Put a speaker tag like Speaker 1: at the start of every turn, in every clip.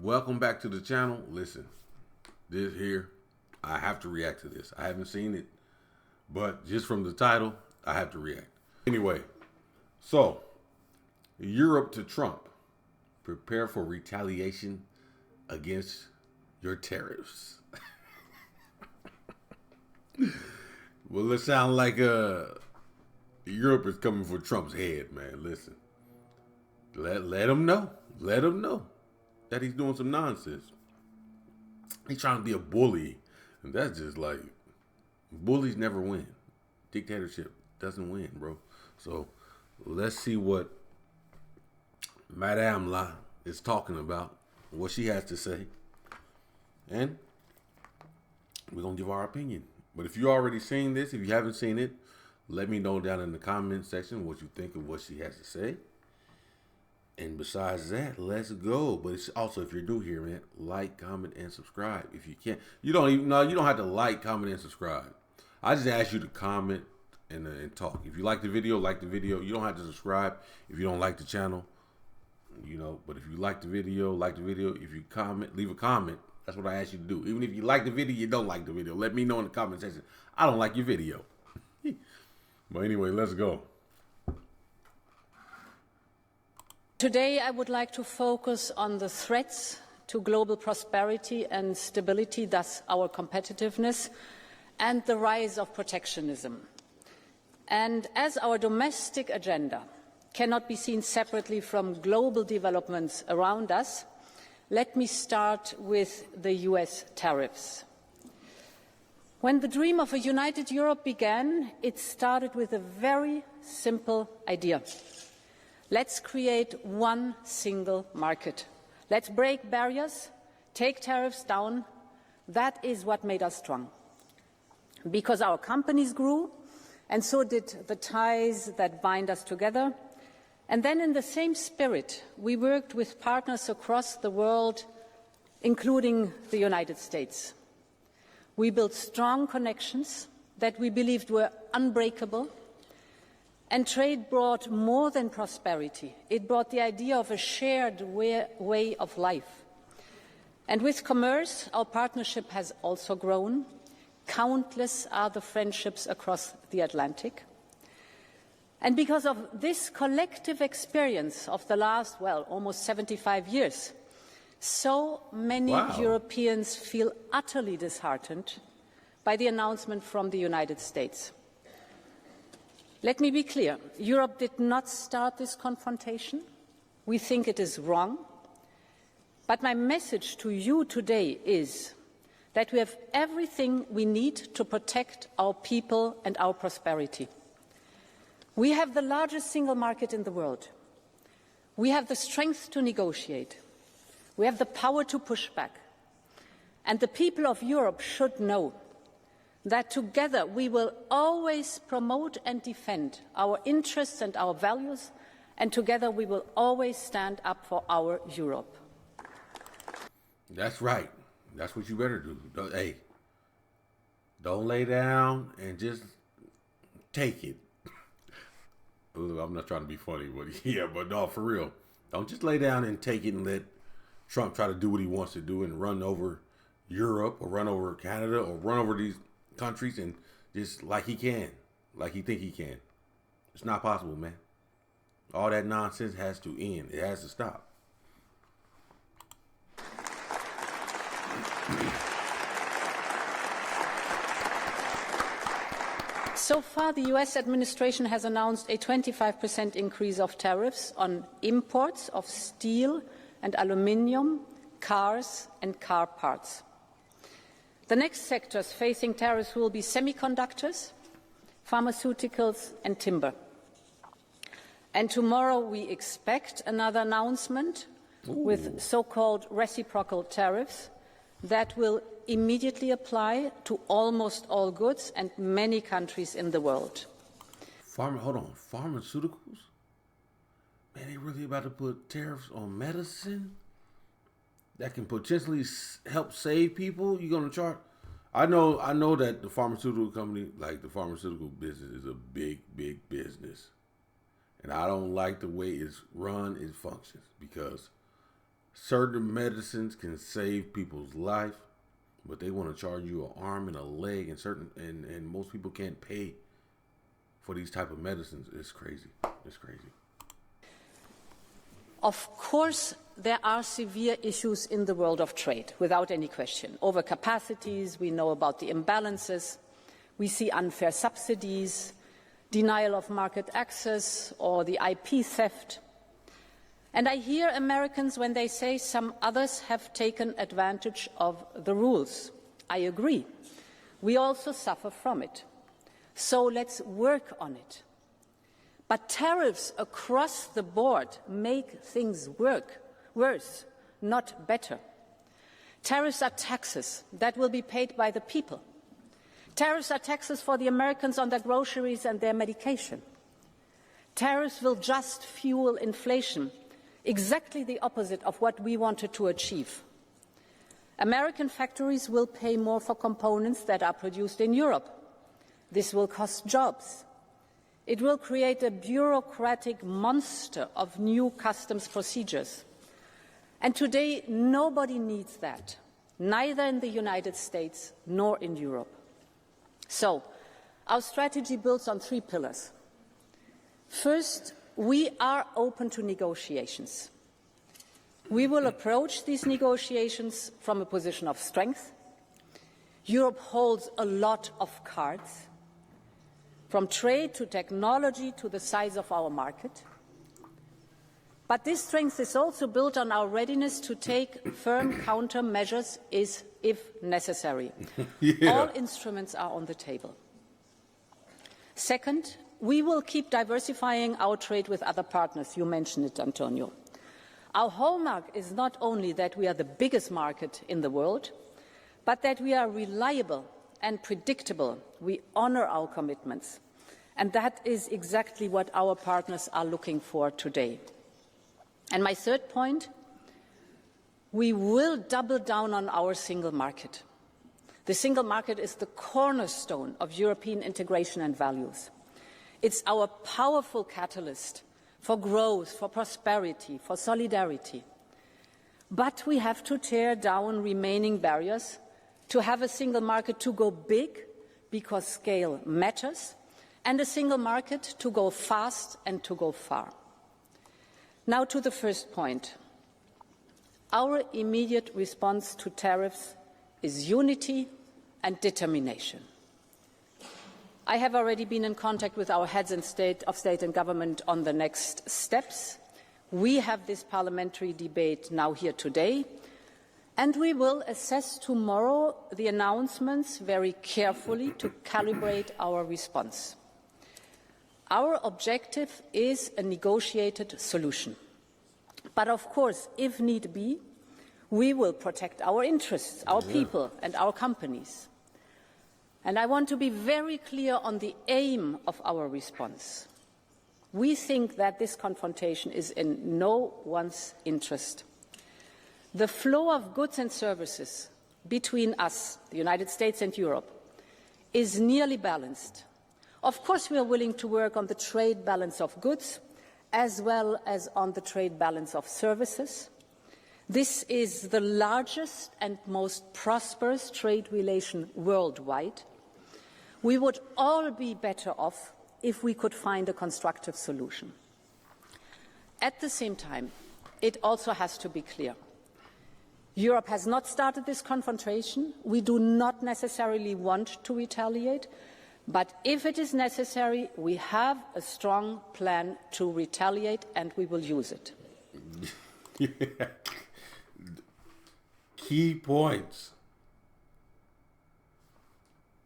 Speaker 1: Welcome back to the channel. Listen, this here, I have to react to this. I haven't seen it, but just from the title, I have to react. Anyway, so Europe to Trump. Prepare for retaliation against your tariffs. Well, it sounds like Europe is coming for Trump's head, man. Listen, let him know. Let him know that he's doing some nonsense. He's trying to be a bully, and that's just like, bullies never win. Dictatorship doesn't win, bro. So let's see what Madame La is talking about, what she has to say, and we're gonna give our opinion. But if you already seen this, if you haven't seen it, let me know down in the comment section what you think of what she has to say. And besides that, let's go. But it's also, if you're new here, man, like, comment, and subscribe. If you can't, you don't have to like, comment, and subscribe. I just ask you to comment and talk. If you like the video, like the video. You don't have to subscribe if you don't like the channel, but if you like the video, like the video. If you comment, leave a comment. That's what I ask you to do. Even if you like the video, you don't like the video, let me know in the comment section. I don't like your video. But anyway, let's go.
Speaker 2: Today, I would like to focus on the threats to global prosperity and stability, thus our competitiveness, and the rise of protectionism. And as our domestic agenda cannot be seen separately from global developments around us, let me start with the US tariffs. When the dream of a united Europe began, it started with a very simple idea. Let's create one single market. Let's break barriers, take tariffs down. That is what made us strong. Because our companies grew, and so did the ties that bind us together. And then in the same spirit, we worked with partners across the world, including the United States. We built strong connections that we believed were unbreakable. And trade brought more than prosperity. It brought the idea of a shared way of life. And with commerce, our partnership has also grown. Countless are the friendships across the Atlantic. And because of this collective experience of the last, almost 75 years, so many Europeans feel utterly disheartened by the announcement from the United States. Let me be clear, Europe did not start this confrontation. We think it is wrong. But my message to you today is that we have everything we need to protect our people and our prosperity. We have the largest single market in the world. We have the strength to negotiate. We have the power to push back. And the people of Europe should know that together we will always promote and defend our interests and our values, and together we will always stand up for our Europe.
Speaker 1: That's right. That's what you better do. Don't lay down and just take it. I'm not trying to be funny, but but no, for real. Don't just lay down and take it and let Trump try to do what he wants to do and run over Europe or run over Canada or run over these countries and just like he think he can. It's not possible, man. All that nonsense has to end. It has to stop.
Speaker 2: So far, the US administration has announced a 25% increase of tariffs on imports of steel and aluminium, cars and car parts. The next sectors facing tariffs will be semiconductors, pharmaceuticals and timber. And tomorrow we expect another announcement with so-called reciprocal tariffs that will immediately apply to almost all goods and many countries in the world.
Speaker 1: Pharmaceuticals? Man, they really about to put tariffs on medicine that can potentially help save people? You're gonna charge? I know that the pharmaceutical company, like the pharmaceutical business, is a big business, and I don't like the way it's run, it functions, because certain medicines can save people's life, but they want to charge you an arm and a leg, and most people can't pay for these type of medicines. It's crazy. It's crazy.
Speaker 2: Of course, there are severe issues in the world of trade, without any question. Overcapacities, we know about the imbalances, we see unfair subsidies, denial of market access, or the IP theft. And I hear Americans when they say some others have taken advantage of the rules. I agree. We also suffer from it. So let's work on it. But tariffs across the board make things worse, not better. Tariffs are taxes that will be paid by the people. Tariffs are taxes for the Americans on their groceries and their medication. Tariffs will just fuel inflation, exactly the opposite of what we wanted to achieve. American factories will pay more for components that are produced in Europe. This will cost jobs. It will create a bureaucratic monster of new customs procedures. And today, nobody needs that, neither in the United States nor in Europe. So, our strategy builds on 3 pillars. First, we are open to negotiations. We will approach these negotiations from a position of strength. Europe holds a lot of cards, from trade to technology to the size of our market. But this strength is also built on our readiness to take firm countermeasures if necessary.
Speaker 1: Yeah.
Speaker 2: All instruments are on the table. Second, we will keep diversifying our trade with other partners. You mentioned it, Antonio. Our hallmark is not only that we are the biggest market in the world, but that we are reliable and predictable. We honor our commitments. And that is exactly what our partners are looking for today. And my third point, we will double down on our single market. The single market is the cornerstone of European integration and values. It's our powerful catalyst for growth, for prosperity, for solidarity. But we have to tear down remaining barriers to have a single market to go big, because scale matters, and a single market to go fast and to go far. Now to the first point. Our immediate response to tariffs is unity and determination. I have already been in contact with our heads of state and government on the next steps. We have this parliamentary debate now here today, and we will assess tomorrow the announcements very carefully to calibrate our response. Our objective is a negotiated solution. But of course, if need be, we will protect our interests, our people and our companies. And I want to be very clear on the aim of our response. We think that this confrontation is in no one's interest. The flow of goods and services between us, the United States and Europe, is nearly balanced. Of course, we are willing to work on the trade balance of goods as well as on the trade balance of services. This is the largest and most prosperous trade relation worldwide. We would all be better off if we could find a constructive solution. At the same time, it also has to be clear. Europe has not started this confrontation. We do not necessarily want to retaliate, but if it is necessary, we have a strong plan to retaliate, and we will use it.
Speaker 1: Yeah. Key points.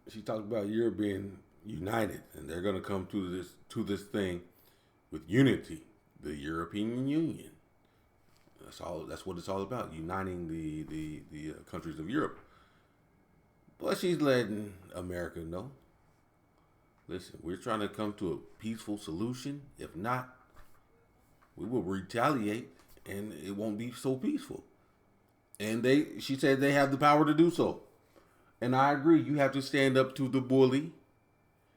Speaker 1: She talked about Europe being united, and they're going to come to this thing with unity, the European Union. That's what it's all about, uniting the countries of Europe. But she's letting America know, listen, we're trying to come to a peaceful solution. If not, we will retaliate, and it won't be so peaceful. And she said they have the power to do so. And I agree. You have to stand up to the bully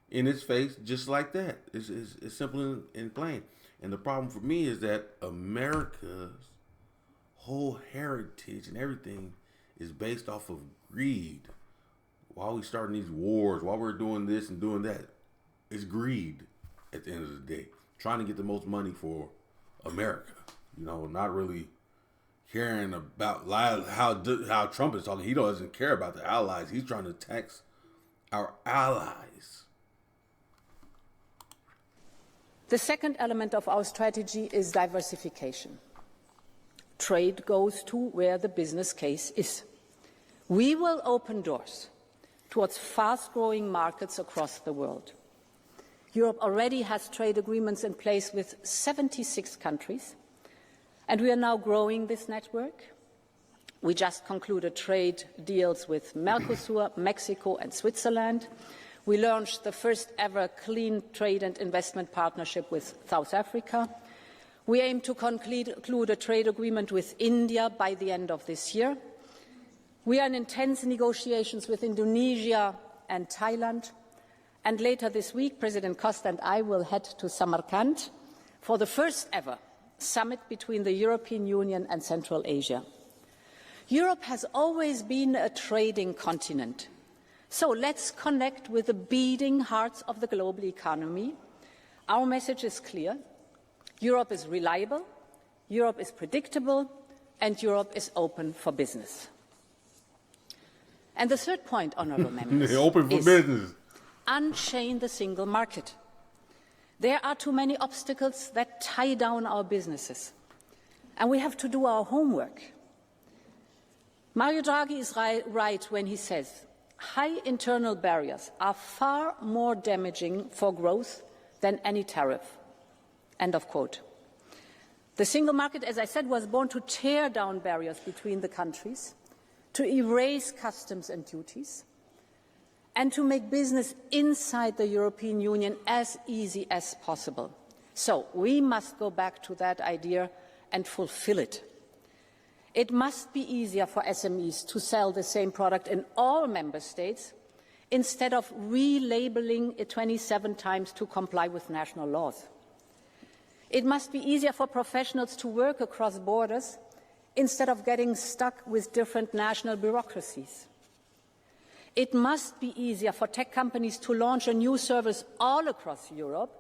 Speaker 1: in his face just like that. It's simple and plain. And the problem for me is that America's whole heritage and everything is based off of greed. Why are we starting these wars? Why we're doing this and doing that? It's greed at the end of the day. Trying to get the most money for America. You know, not really caring about how Trump is talking. He doesn't care about the allies. He's trying to tax our allies.
Speaker 2: The second element of our strategy is diversification. Trade goes to where the business case is. We will open doors towards fast-growing markets across the world. Europe already has trade agreements in place with 76 countries, and we are now growing this network. We just concluded trade deals with Mercosur, Mexico, and Switzerland. We launched the first ever clean trade and investment partnership with South Africa. We aim to conclude a trade agreement with India by the end of this year. We are in intense negotiations with Indonesia and Thailand. And later this week, President Costa and I will head to Samarkand for the first ever summit between the European Union and Central Asia. Europe has always been a trading continent. So let's connect with the beating hearts of the global economy. Our message is clear. Europe is reliable, Europe is predictable, and Europe is open for business. And the third point, honourable members,
Speaker 1: open for
Speaker 2: is
Speaker 1: business.
Speaker 2: Unchain the single market. There are too many obstacles that tie down our businesses, and we have to do our homework. Mario Draghi is right when he says high internal barriers are far more damaging for growth than any tariff. End of quote. The single market, as I said, was born to tear down barriers between the countries, to erase customs and duties, and to make business inside the European Union as easy as possible. So we must go back to that idea and fulfill it. It must be easier for SMEs to sell the same product in all member states instead of relabeling it 27 times to comply with national laws. It must be easier for professionals to work across borders instead of getting stuck with different national bureaucracies. It must be easier for tech companies to launch a new service all across Europe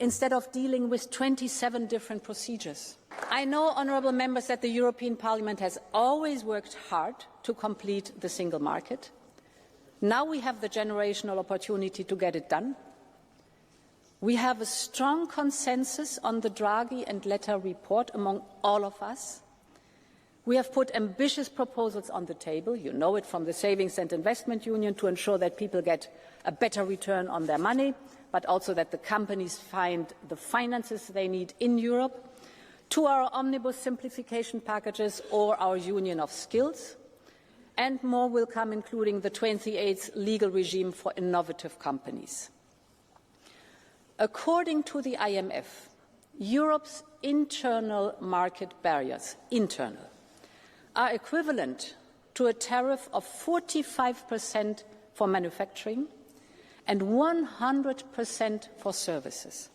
Speaker 2: instead of dealing with 27 different procedures. I know, honourable members, that the European Parliament has always worked hard to complete the single market. Now we have the generational opportunity to get it done. We have a strong consensus on the Draghi and Letta report among all of us. We have put ambitious proposals on the table, you know it, from the Savings and Investment Union to ensure that people get a better return on their money, but also that the companies find the finances they need in Europe, to our omnibus simplification packages or our Union of Skills, and more will come, including the 28th legal regime for innovative companies. According to the IMF, Europe's internal market barriers, are equivalent to a tariff of 45% for manufacturing and 100% for services.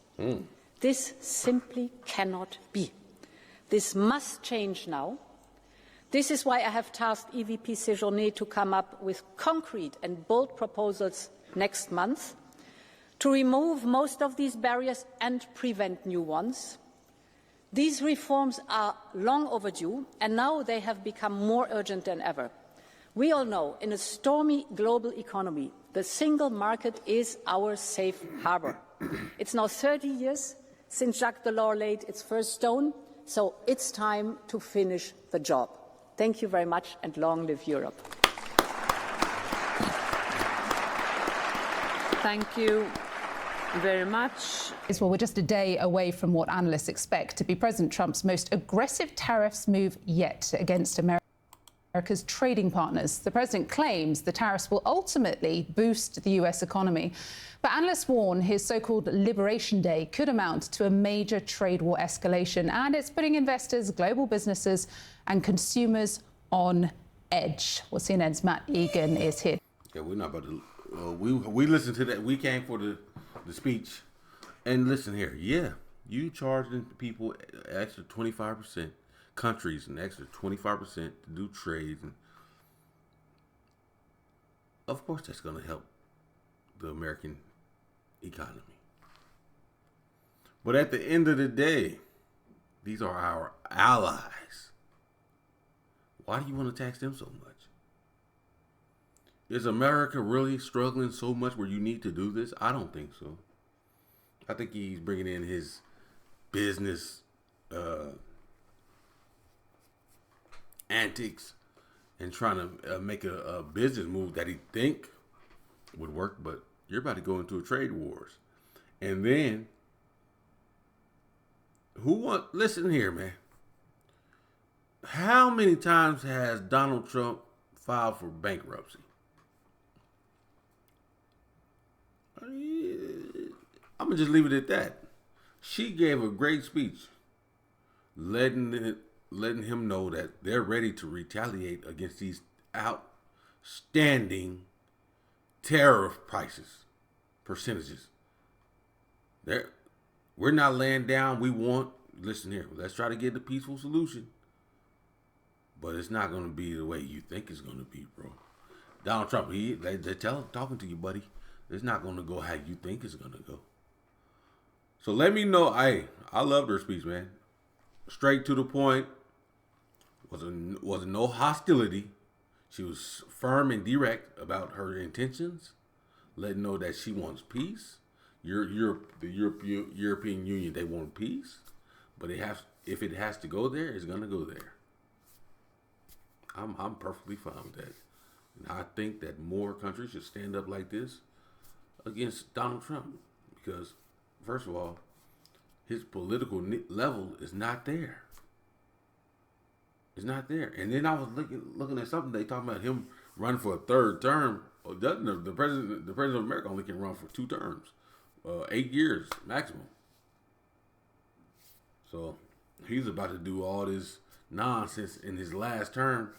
Speaker 2: This simply cannot be. This must change now. This is why I have tasked EVP Séjourné to come up with concrete and bold proposals next month to remove most of these barriers and prevent new ones. These reforms are long overdue, and now they have become more urgent than ever. We all know, in a stormy global economy, the single market is our safe harbour. It's now 30 years since Jacques Delors laid its first stone, so it's time to finish the job. Thank you very much, and long live Europe.
Speaker 3: Thank you very much.
Speaker 4: Well, we're just a day away from what analysts expect to be President Trump's most aggressive tariffs move yet against America's trading partners. The president claims the tariffs will ultimately boost the US economy. But analysts warn his so-called Liberation Day could amount to a major trade war escalation, and it's putting investors, global businesses and consumers on edge. Well, CNN's Matt Egan is here.
Speaker 1: Yeah, we're not about to... we listened to that. We came for the speech. And listen here. Yeah, you charging people extra 25%. countries an extra 25% to do trades. And of course, that's going to help the American economy. But at the end of the day, these are our allies. Why do you want to tax them so much? Is America really struggling so much where you need to do this? I don't think so. I think he's bringing in his business antics and trying to make a business move that he think would work. But you're about to go into a trade wars. And then, listen here, man. How many times has Donald Trump filed for bankruptcy? I'm going to just leave it at that. She gave a great speech letting him know that they're ready to retaliate against these outstanding tariff percentages. We're not laying down. Listen here, let's try to get a peaceful solution. But it's not going to be the way you think it's going to be, bro. Donald Trump, they're talking to you, buddy. It's not going to go how you think it's going to go. So let me know. I loved her speech, man. Straight to the point. Wasn't no hostility. She was firm and direct about her intentions. Letting know that she wants peace. The European Union, they want peace. But if it has to go there, it's going to go there. I'm perfectly fine with that. And I think that more countries should stand up like this against Donald Trump. Because, first of all, his political level is not there. It's not there. And then I was looking at something, they talking about him running for a third term. The president of America only can run for 2 terms. 8 years maximum. So he's about to do all this nonsense in his last term.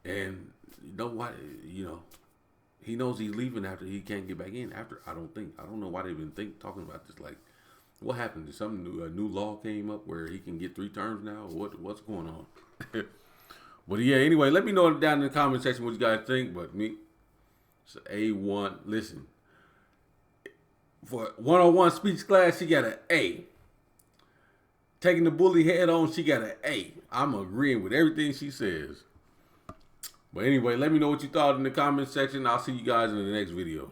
Speaker 1: And you know what? He knows he's leaving after he can't get back in. I don't know why they've been talking about this. Like, what happened? Did a new law came up where he can get 3 terms now? What's going on? But yeah, anyway, let me know down in the comment section what you guys think. But me, it's A1. Listen, for 101 speech class, she got an A. Taking the bully head on, she got an A. I'm agreeing with everything she says. But anyway, let me know what you thought in the comment section. I'll see you guys in the next video.